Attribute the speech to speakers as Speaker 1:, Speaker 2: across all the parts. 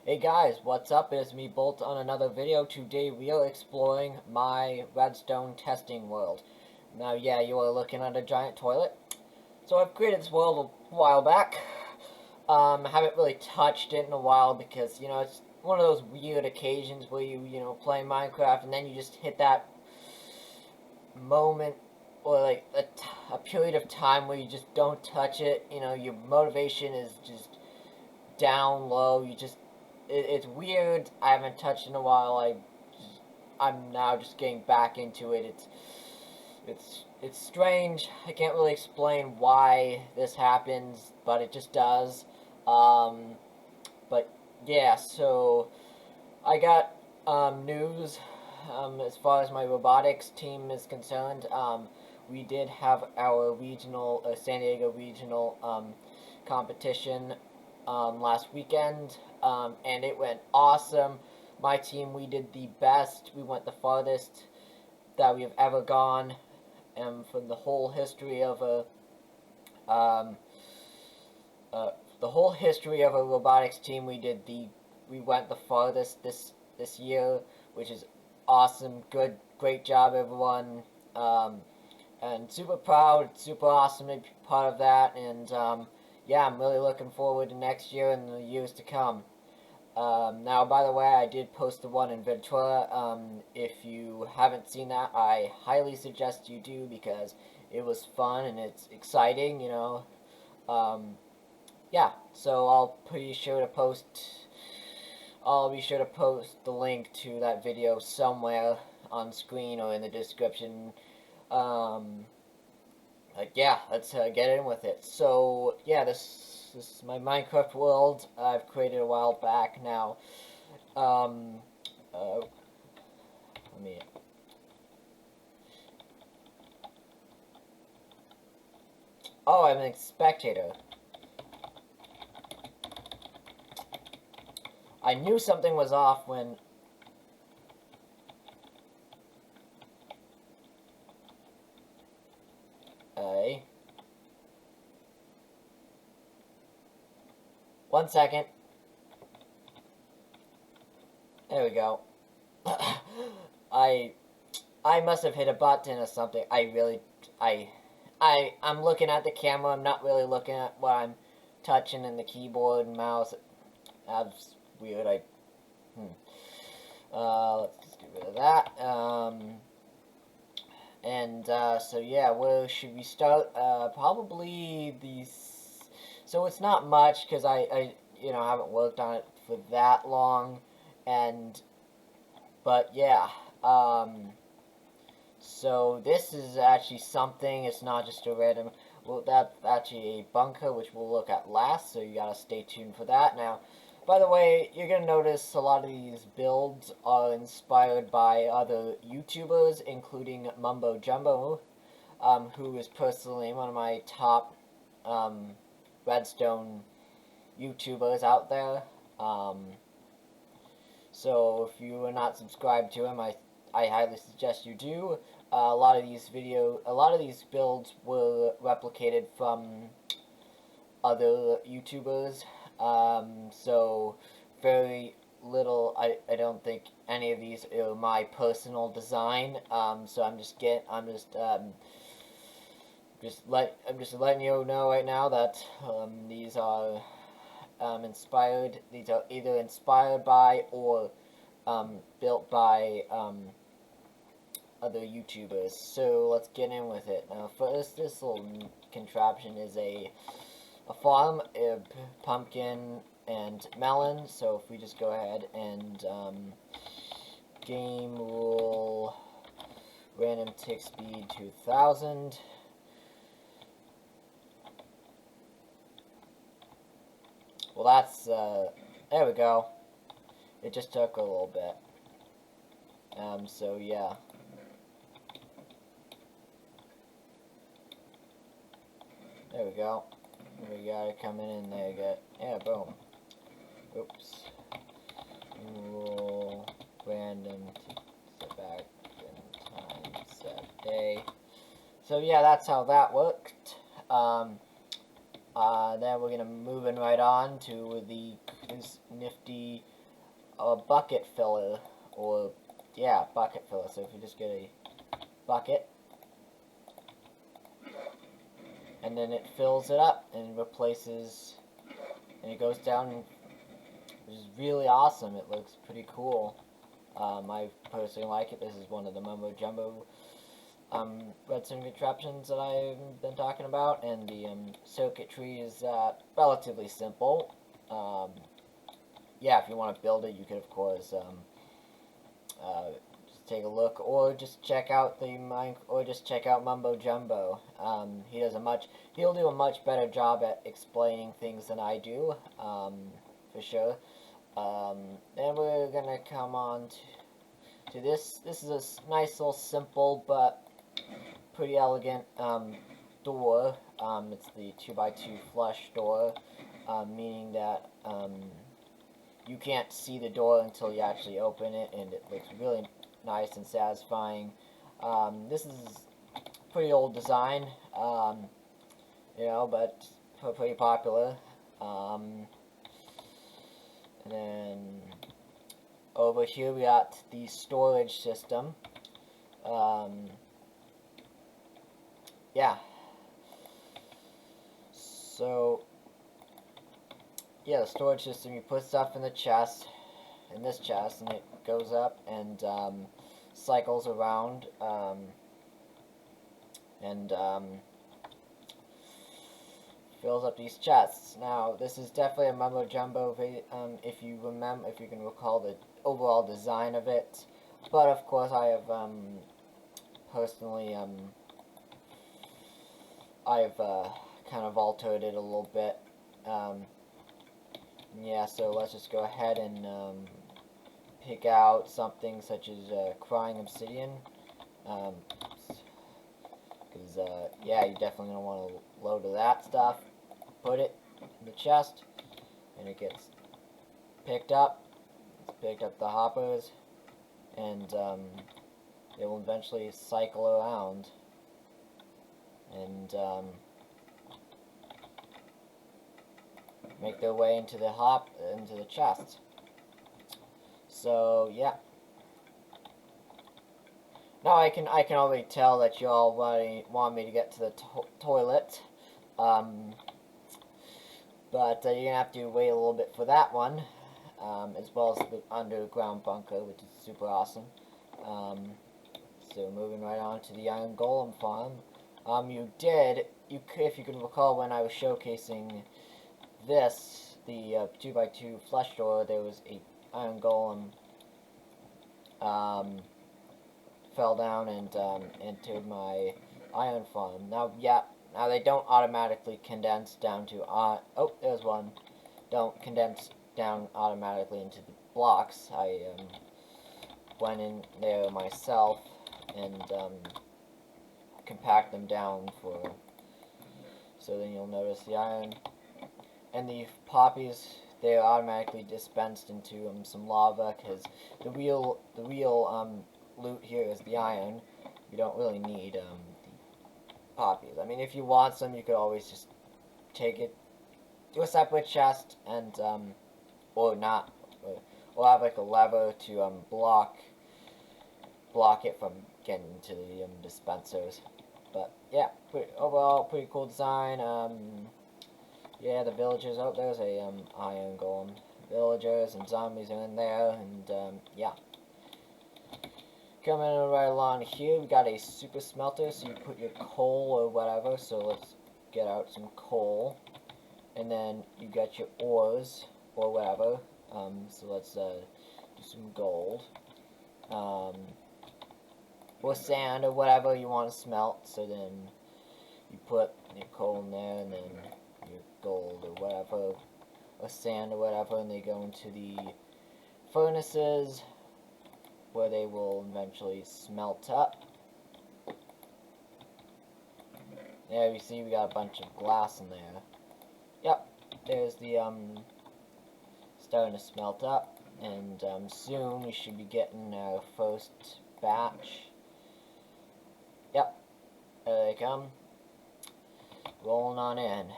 Speaker 1: Hey guys, what's up? It's me Bolt on another video. Today we are exploring my redstone testing world. Now yeah, you are looking at a giant toilet. So I've created this world a while back. Haven't really touched it in a while because, it's one of those weird occasions where you play Minecraft and then you just hit that moment or like a period of time where you just don't touch it. Your motivation is just down low. It's weird. I haven't touched in a while. I'm now just getting back into it. It's strange. I can't really explain why this happens, but it just does. But yeah, so I got news as far as my robotics team is concerned. We did have our regional, San Diego regional competition last weekend, and it went awesome. My team, we did the best. We went the farthest that we have ever gone, from the whole history of um, a robotics team. We went the farthest this year, which is awesome. Great job, everyone. And super proud, super awesome to be part of that, and yeah, I'm really looking forward to next year and the years to come. Now, by the way, I did post the one in Ventura. If you haven't seen that, I highly suggest you do because it was fun and it's exciting, yeah, so I'll be sure to post the link to that video somewhere on screen or in the description. Yeah, let's get in with it. So, yeah, this is my Minecraft world I've created a while back now. Let me... Oh, I'm a spectator. I knew something was off when... One second. There we go. I must have hit a button or something. I'm looking at the camera. I'm not really looking at what I'm touching in the keyboard and mouse. That's weird. Let's just get rid of that. So yeah, where should we start? Probably these. So it's not much because I haven't worked on it for that long, but yeah. So this is actually something. It's not just a random. Well, that's actually a bunker, which we'll look at last. So you gotta stay tuned for that. Now, by the way, you're gonna notice a lot of these builds are inspired by other YouTubers, including Mumbo Jumbo, who is personally one of my top Redstone YouTubers out there. So if you are not subscribed to him, I highly suggest you do. A lot of these builds were replicated from other YouTubers. So very little. I don't think any of these are my personal design. So I'm just letting you know right now that these are inspired. These are either inspired by or built by other YouTubers. So let's get in with it. Now, first, this little contraption is a farm, a pumpkin and melon. So if we just go ahead and game rule random tick speed 2000. Well, that's, there we go. It just took a little bit. So yeah. There we go. We got it coming in there, yeah, boom. Oops. Roll random set back in time set day. So yeah, that's how that worked. Then we're gonna move in right on to this nifty a bucket filler, or yeah, bucket filler. So if you just get a bucket, and then it fills it up and replaces, and it goes down, which is really awesome. It looks pretty cool. I personally like it. This is one of the mumbo jumbo redstone contraptions that I've been talking about, and the circuitry is relatively simple. Yeah, if you want to build it, you could of course just take a look, or just check out Mumbo Jumbo. He'll do a much better job at explaining things than I do, for sure. Then we're gonna come on to this. This is a nice little simple but pretty elegant door. It's the 2x2 flush door, meaning that you can't see the door until you actually open it, and it looks really nice and satisfying. This is a pretty old design, you know, but pretty popular. And then over here we got the storage system. Yeah. So, yeah, the storage system, you put stuff in the chest, in this chest, and it goes up and cycles around, and fills up these chests. Now, this is definitely a mumbo jumbo, if you can recall the overall design of it. But of course, I have personally I've kind of altered it a little bit. Yeah, so let's just go ahead and pick out something such as crying obsidian. Because, yeah, you definitely don't want to load of that stuff. Put it in the chest, and it gets picked up. It's picked up the hoppers, and it will eventually cycle around, and make their way into the chest. So yeah. Now I can already tell that you all want me to get to the toilet, but you're gonna have to wait a little bit for that one, as well as the underground bunker, which is super awesome. So moving right on to the iron golem farm. If you can recall when I was showcasing this, the 2x2 flush door, there was a iron golem fell down and entered my iron farm. Now, yeah, now they don't automatically condense down to oh, there's one. Don't condense down automatically into the blocks. I went in there myself and compact them down so then you'll notice the iron and the poppies, they're automatically dispensed into some lava, because the real loot here is the iron. You don't really need the poppies. I mean, if you want some, you could always just take it to a separate chest and or not, or have like a lever to block it from getting into the dispensers. But yeah, overall pretty cool design. Yeah, the villagers. Oh, there's a iron golem. Villagers and zombies are in there, and yeah. Coming right along here, we got a super smelter, so you put your coal or whatever. So let's get out some coal, and then you got your ores or whatever. So let's do some gold, or sand or whatever you want to smelt. So then you put your coal in there, and then your gold or whatever, or sand or whatever, and they go into the furnaces where they will eventually smelt up. There you see we got a bunch of glass in there. Yep, there's the starting to smelt up, and soon we should be getting our first batch. Yep, there they come, rolling on in.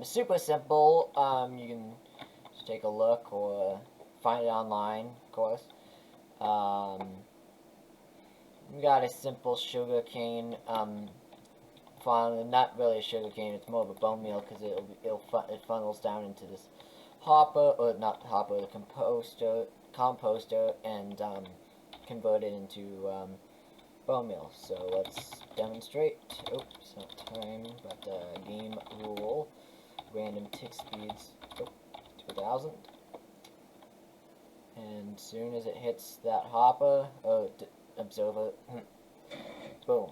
Speaker 1: Super simple. You can just take a look or find it online, of course. We got a simple sugarcane farm, not really a sugarcane, it's more of a bone meal because it funnels down into this hopper, or not hopper, the composter, and convert it into bone meal. So let's demonstrate. Oops, not time, but game rule. Random tick speeds. 2000. And soon as it hits that hopper, observer, boom.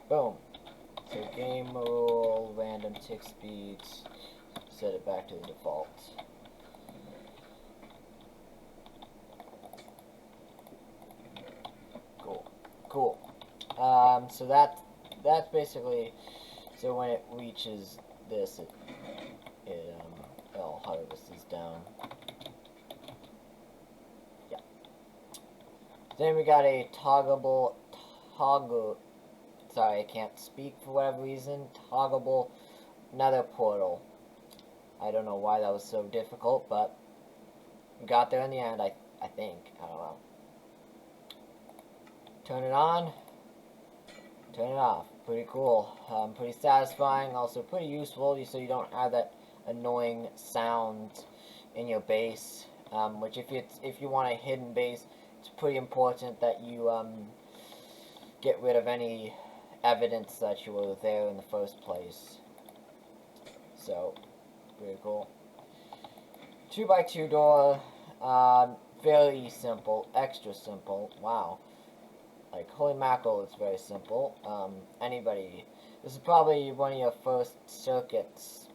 Speaker 1: Boom. So game rule, random tick speeds, set it back to the default. Cool. So that's basically, so when it reaches this, it'll harvest this down. Yeah. Then we got a toggle, sorry, I can't speak for whatever reason, toggleable nether portal. I don't know why that was so difficult, but we got there in the end, I think. I don't know. Turn it on, turn it off. Pretty cool. Pretty satisfying, also pretty useful, so you don't have that annoying sound in your base. Which if you want a hidden base, it's pretty important that you get rid of any evidence that you were there in the first place. So, pretty cool. 2x2 door, very simple, extra simple. Wow. Like, holy mackerel, it's very simple. This is probably one of your first circuits,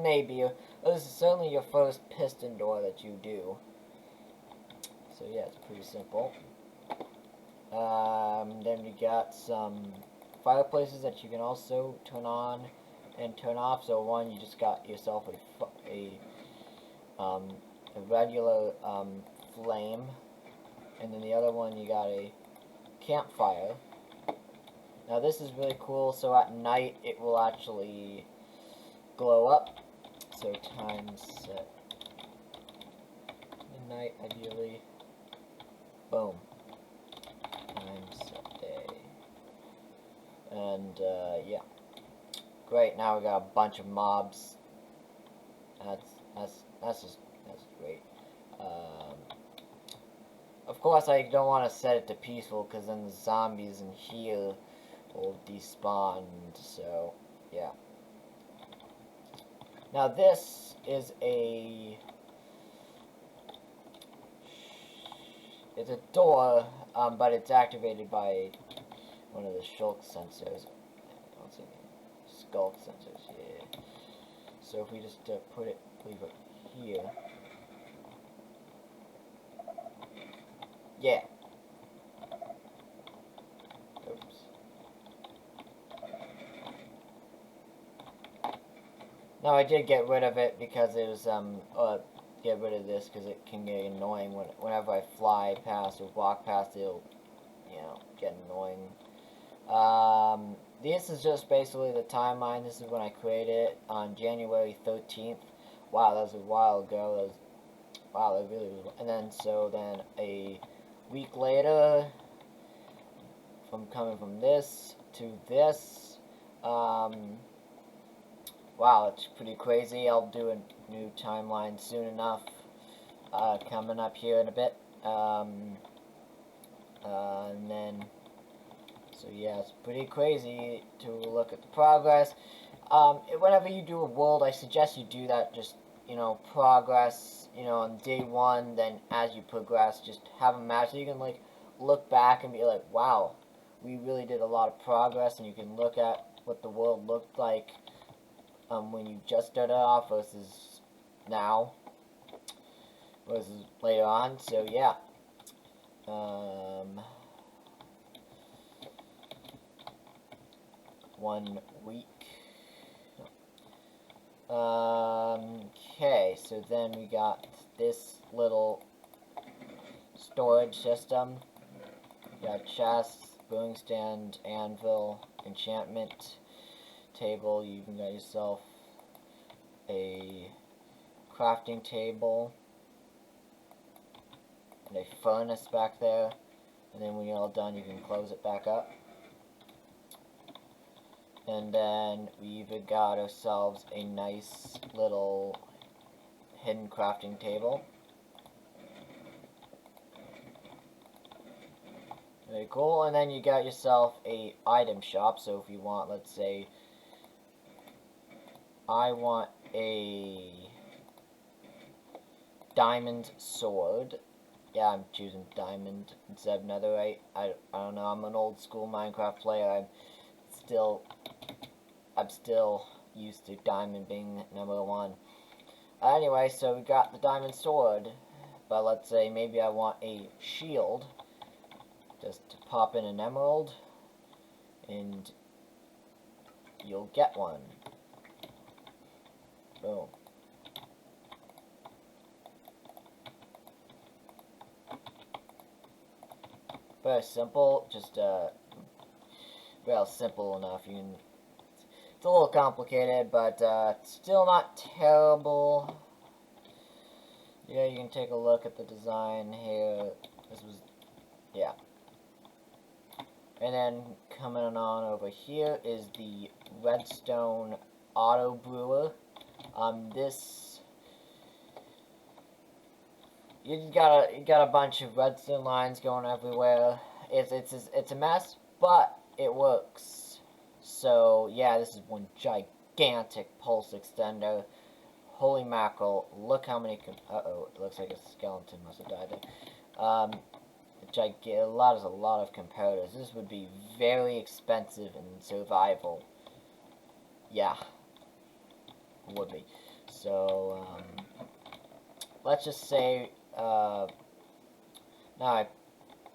Speaker 1: maybe. This is certainly your first piston door that you do. So yeah, it's pretty simple. Then we got some fireplaces that you can also turn on and turn off. So one, you just got yourself a regular flame, and then the other one you got a campfire. Now this is really cool, so at night it will actually glow up. So time set midnight ideally. Boom. Time set day. And yeah. Great, now we got a bunch of mobs. That's great. Of course, I don't want to set it to peaceful, because then the zombies in here will despawn, so, yeah. Now, this is it's a door, but it's activated by one of the shulk sensors. What's it? Skulk sensors, yeah. So if we just leave it here. Yeah. Oops. Now I did get rid of it because it was get rid of this because it can get annoying whenever I fly past or walk past. It'll, get annoying. This is just basically the timeline. This is when I created it on January 13th. Wow, that was a while ago. Wow, that really was. And then a week later, coming from this to this, wow, it's pretty crazy. I'll do a new timeline soon enough, coming up here in a bit, and then, so yeah, it's pretty crazy to look at the progress. Whenever you do a world, I suggest you do that, just, progress, on day one, then as you progress, just have a map so you can, like, look back and be like, wow, we really did a lot of progress, and you can look at what the world looked like, when you just started off versus now, versus later on, so yeah. 1 week. Okay, so then we got this little storage system. got chest, brewing stand, anvil, enchantment table. You even got yourself a crafting table and a furnace back there. And then when you're all done, you can close it back up. And then we even got ourselves a nice little hidden crafting table. Very cool. And then you got yourself a item shop. So if you want, let's say, I want a diamond sword. Yeah, I'm choosing diamond instead of netherite. I don't know. I'm an old school Minecraft player. I'm still used to diamond being #1. Anyway, so we got the diamond sword, but let's say maybe I want a shield, just to pop in an emerald, and you'll get one. Boom. Very simple, just well, simple enough. It's a little complicated, but still not terrible. Yeah, you can take a look at the design here. Yeah. And then coming on over here is the Redstone auto brewer. You got a bunch of redstone lines going everywhere. It's a mess, but it works. So yeah, this is one gigantic pulse extender. Holy mackerel! Look how many. Uh-oh, it looks like a skeleton must have died there. A lot of comparators. This would be very expensive in survival. Yeah, would be. So let's just say. Now I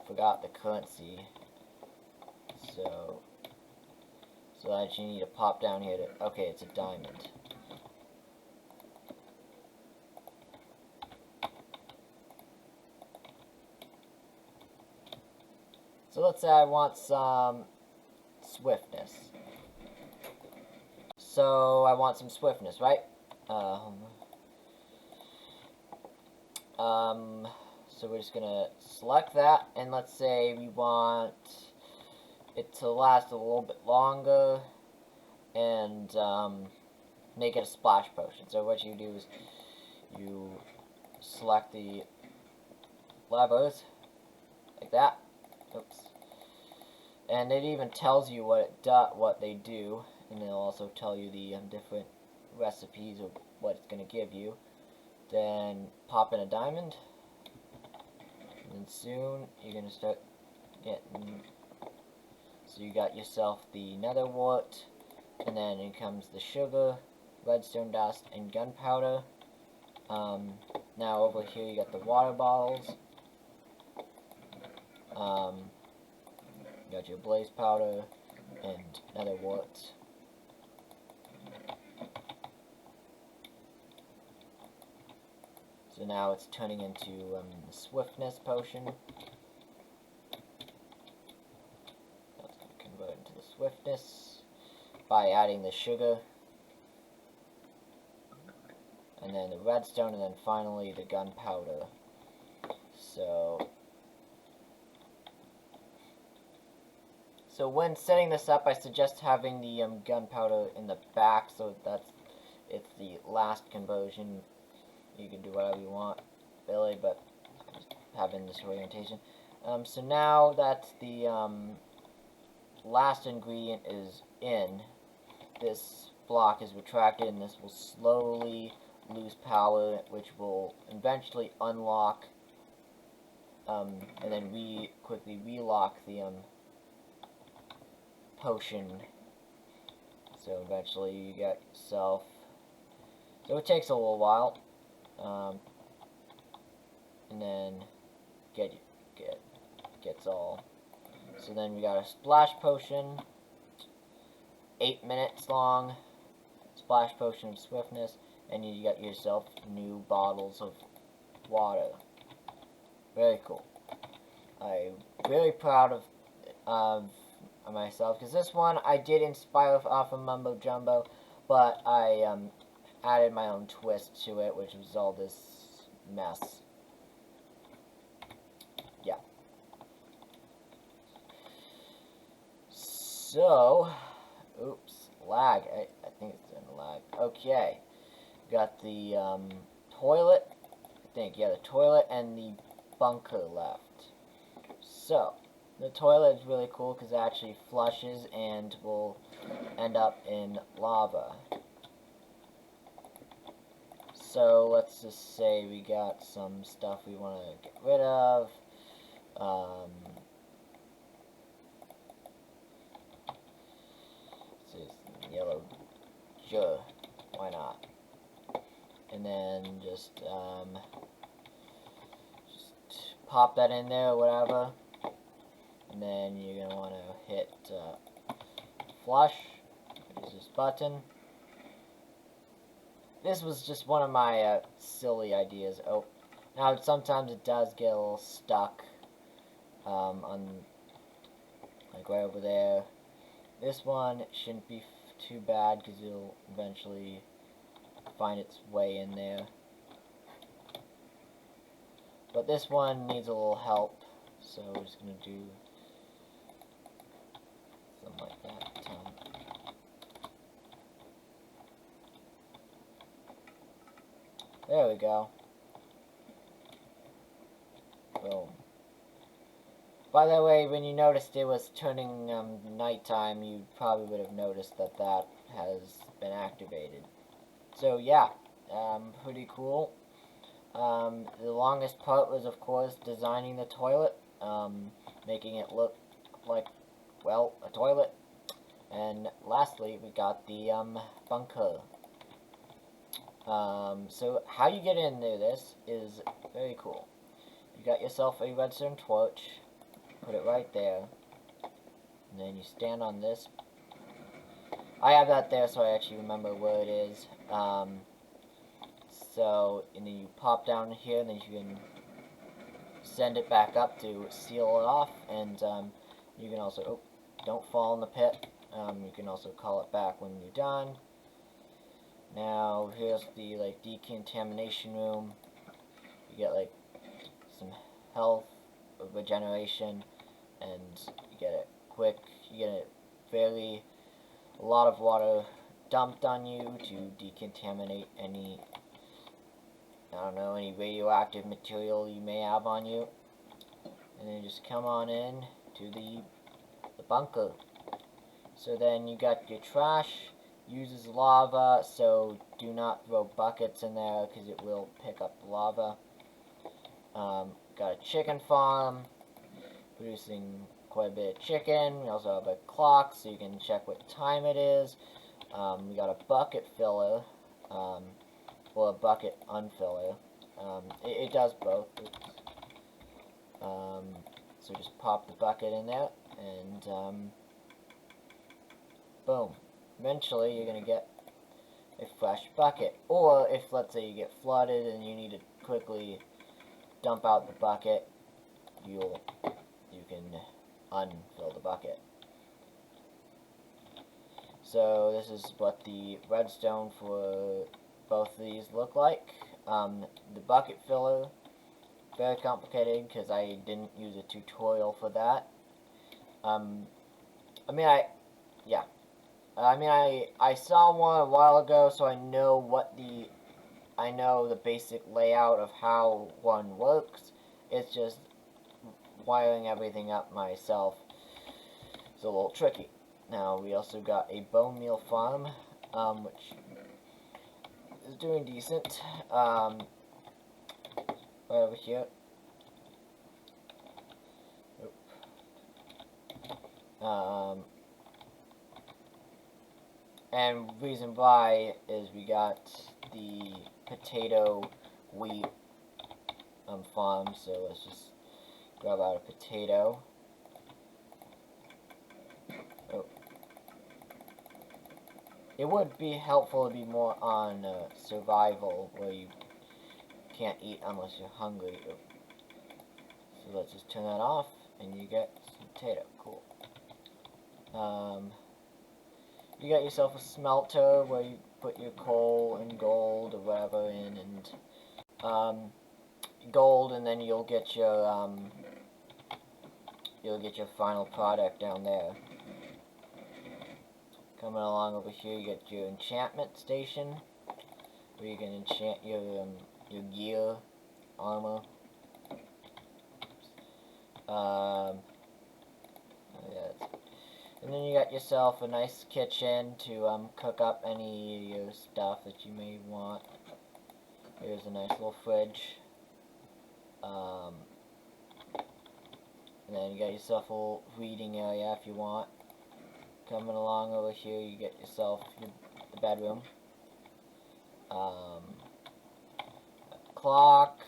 Speaker 1: forgot the currency. So that you need to pop down here to. Okay, it's a diamond. So let's say I want some swiftness. So I want some swiftness, right? So we're just gonna select that, and let's say we want it to last a little bit longer, and make it a splash potion. So what you do is you select the levers like that. Oops. And it even tells you what they do, and it'll also tell you the different recipes of what it's going to give you. Then pop in a diamond, and soon you're going to start getting. So you got yourself the nether wart, and then in comes the sugar, redstone dust, and gunpowder. Now over here you got the water bottles. You got your blaze powder and nether wart. So now it's turning into the swiftness potion. That's going to convert into the swiftness by adding the sugar, and then the redstone, and then finally the gunpowder. So when setting this up, I suggest having the gunpowder in the back, so it's the last conversion. You can do whatever you want, really, but just having this orientation. So now that the last ingredient is in, this block is retracted, and this will slowly lose power, which will eventually unlock, and then quickly relock the potion. So eventually you get yourself. So it takes a little while, and then gets all. So then we got a splash potion, 8 minutes long. Splash potion of swiftness, and you got yourself new bottles of water. Very cool. I'm really proud of myself, because this one I did inspire off of Mumbo Jumbo, but I added my own twist to it, which was all this mess. Yeah. So, oops, lag. I think it's in lag. Okay, got the toilet. I think, yeah, the toilet and the bunker left. So, the toilet is really cool because it actually flushes and will end up in lava. So, let's just say we got some stuff we want to get rid of. Yellow, sure, why not? And then just pop that in there or whatever. And then you're going to want to hit flush. Use this button. This was just one of my silly ideas. Oh, now sometimes it does get a little stuck on, like, right over there. This one shouldn't be too bad because it'll eventually find its way in there. But this one needs a little help, so we're just going to do something like that. There we go. Boom. By the way, when you noticed it was turning nighttime, you probably would have noticed that that has been activated. So yeah, pretty cool. The longest part was, of course, designing the toilet, making it look like, well, a toilet. And lastly, we got the bunker. So how you get into this is very cool. You got yourself a redstone torch, put it right there, and then you stand on this. I have that there so I actually remember where it is. And then you pop down here, and then you can send it back up to seal it off, and you can also, oh, don't fall in the pit. You can also call it back when you're done. Now here's the like decontamination room. You get like some health regeneration, and you get it quick. You get it fairly a lot of water dumped on you to decontaminate any, I don't know, any radioactive material you may have on you. And then just come on in to the bunker. So then you got your trash, uses lava, so do not throw buckets in there because it will pick up the lava. Got a chicken farm, producing quite a bit of chicken. We also have a clock so you can check what time it is. We got a bucket filler, or a bucket unfiller. It does both. So just pop the bucket in there, and boom. Eventually you're going to get a fresh bucket. Or if, let's say, you get flooded and you need to quickly dump out the bucket, you can unfill the bucket. So this is what the redstone for both of these look like. The bucket filler, very complicated because I didn't use a tutorial for that. I saw one a while ago, so I know the basic layout of how one works. It's just wiring everything up myself. It's a little tricky. Now, we also got a bone meal farm, which is doing decent. Right over here. And reason why is we got the potato wheat farm, so let's just grab out a potato. Oh. It would be helpful to be more on survival, where you can't eat unless you're hungry. So let's just turn that off, and you get some potato. Cool. You got yourself a smelter where you put your coal and gold or whatever in, and gold, and then you'll get your final product down there. Coming along over here, you get your enchantment station, where you can enchant your gear, armor. Yeah, and then you got yourself a nice kitchen to cook up any of your stuff that you may want. Here's a nice little fridge. And then you got yourself a little reading area if you want. Coming along over here, you get yourself the bedroom. Clock.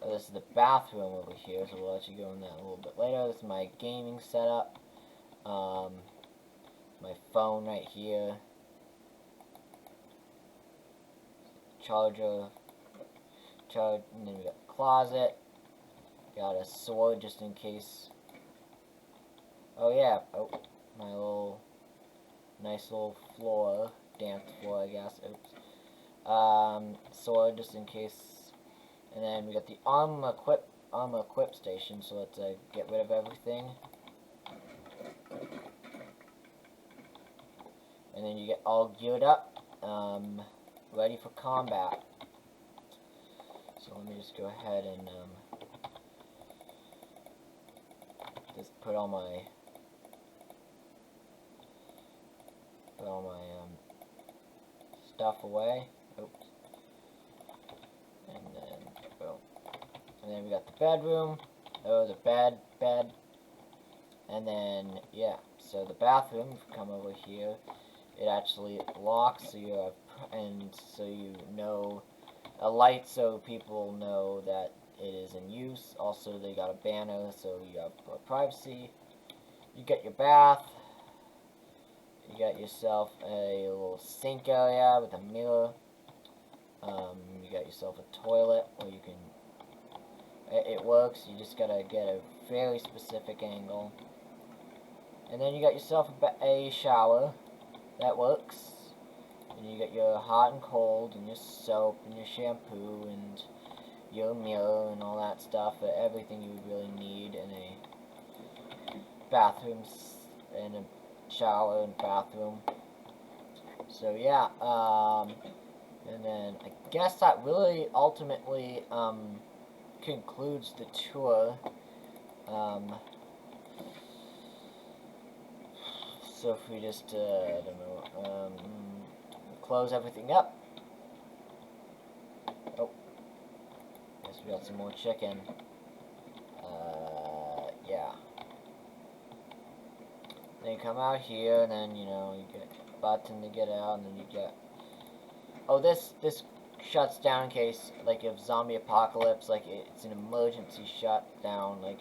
Speaker 1: This is the bathroom over here, so we'll let you go in that a little bit later. This is my gaming setup. My phone right here. Charger. And then we got a closet. Got a sword just in case. Oh yeah. Oh, my little nice little floor, dance floor, I guess. Oops. Sword just in case. And then we got the armor equip station, so let's get rid of everything. And then you get all geared up, ready for combat. So let me just go ahead and just put all my stuff away. Oops. And then we got the bedroom, the bed, and then, yeah, so the bathroom, if you come over here, it actually locks, so you have, and so you know, a light so people know that it is in use. Also, they got a banner, so you have privacy. You get your bath, you got yourself a little sink area with a mirror, you got yourself a toilet where you can, it works, you just gotta get a very specific angle. And then you got yourself a shower that works. And you got your hot and cold, and your soap, and your shampoo, and your mirror, and all that stuff. Everything you would really need in a bathroom, in a shower and bathroom. So yeah, and then I guess that really ultimately concludes the tour. So if we just, I don't know, close everything up. Oh, guess we got some more chicken. Yeah. Then you come out here, and then, you know, you get a button to get out, and then you get, oh, this shuts down in case, like, if zombie apocalypse, like, it's an emergency shutdown. Like,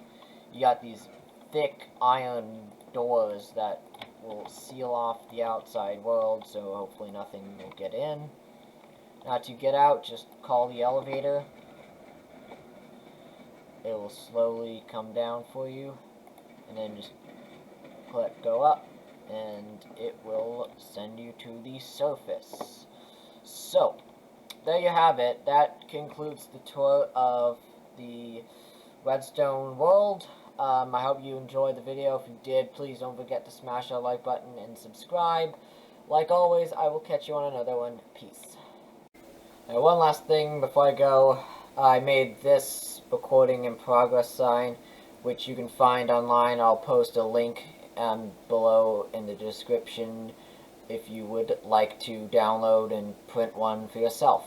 Speaker 1: you got these thick iron doors that will seal off the outside world, so hopefully nothing will get in. Now to get out, just call the elevator. It will slowly come down for you, and then just click go up, and it will send you to the surface. So, there you have it. That concludes the tour of the Redstone world. I hope you enjoyed the video. If you did, please don't forget to smash that like button and subscribe. Like always, I will catch you on another one. Peace. Now, one last thing before I go. I made this recording in progress sign, which you can find online. I'll post a link below in the description if you would like to download and print one for yourself.